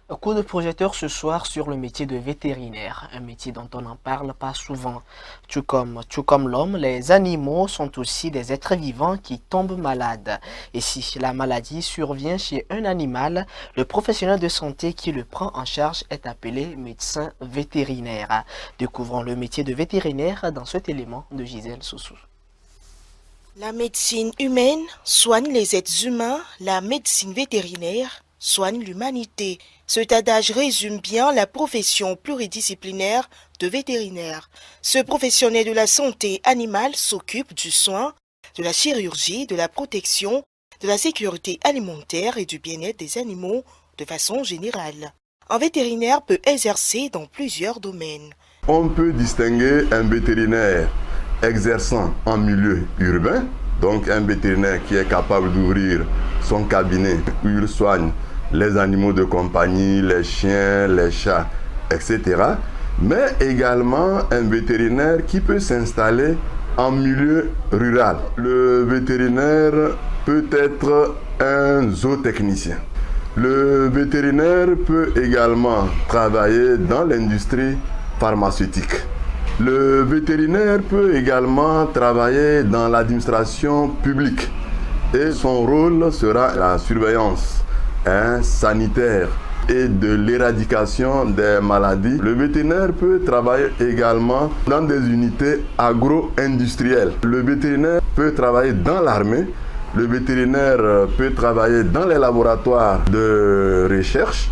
Coup de projecteur ce soir sur le métier de vétérinaire, un métier dont on n'en parle pas souvent. Tout comme l'homme, les animaux sont aussi des êtres vivants qui tombent malades. Et si la maladie survient chez un animal, le professionnel de santé qui le prend en charge est appelé médecin vétérinaire. Découvrons le métier de vétérinaire dans cet élément de Gisèle Soussou. La médecine humaine soigne les êtres humains, la médecine vétérinaire soigne l'humanité. Cet adage résume bien la profession pluridisciplinaire de vétérinaire. Ce professionnel de la santé animale s'occupe du soin, de la chirurgie, de la protection, de la sécurité alimentaire et du bien-être des animaux de façon générale. Un vétérinaire peut exercer dans plusieurs domaines. On peut distinguer un vétérinaire exerçant en milieu urbain, donc un vétérinaire qui est capable d'ouvrir son cabinet où il soigne les animaux de compagnie, les chiens, les chats, etc. Mais également un vétérinaire qui peut s'installer en milieu rural. Le vétérinaire peut être un zootechnicien. Le vétérinaire peut également travailler dans l'industrie pharmaceutique. Le vétérinaire peut également travailler dans l'administration publique et son rôle sera la surveillance sanitaire et de l'éradication des maladies. Le vétérinaire peut travailler également dans des unités agro-industrielles. Le vétérinaire peut travailler dans l'armée. Le vétérinaire peut travailler dans les laboratoires de recherche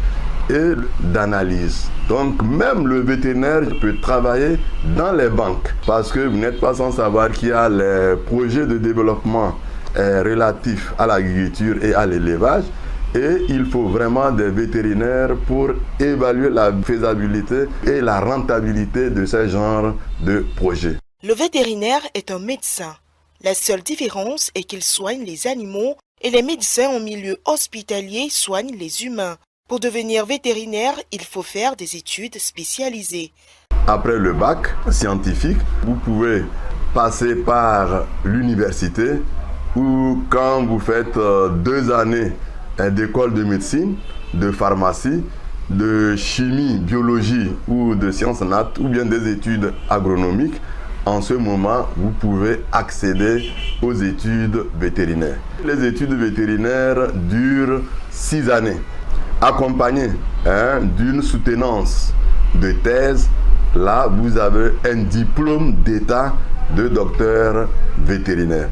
et d'analyse. Donc même le vétérinaire peut travailler dans les banques parce que vous n'êtes pas sans savoir qu'il y a les projets de développement relatifs à l'agriculture et à l'élevage et il faut vraiment des vétérinaires pour évaluer la faisabilité et la rentabilité de ce genre de projets. Le vétérinaire est un médecin. La seule différence est qu'il soigne les animaux et les médecins en milieu hospitalier soignent les humains. Pour devenir vétérinaire, il faut faire des études spécialisées. Après le bac scientifique, vous pouvez passer par l'université ou quand vous faites 2 années d'école de médecine, de pharmacie, de chimie, biologie ou de sciences nat ou bien des études agronomiques, en ce moment, vous pouvez accéder aux études vétérinaires. Les études vétérinaires durent 6 années. Accompagné d'une soutenance de thèse, là vous avez un diplôme d'état de docteur vétérinaire.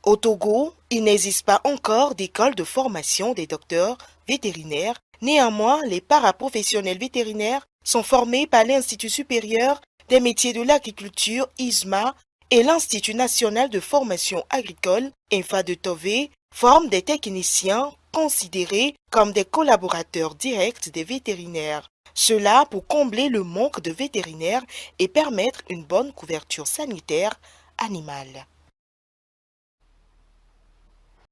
Au Togo, il n'existe pas encore d'école de formation des docteurs vétérinaires. Néanmoins, les paraprofessionnels vétérinaires sont formés par l'Institut supérieur des métiers de l'agriculture ISMA et l'Institut national de formation agricole INFA de Tové forment des techniciens considérés comme des collaborateurs directs des vétérinaires. Cela pour combler le manque de vétérinaires et permettre une bonne couverture sanitaire animale.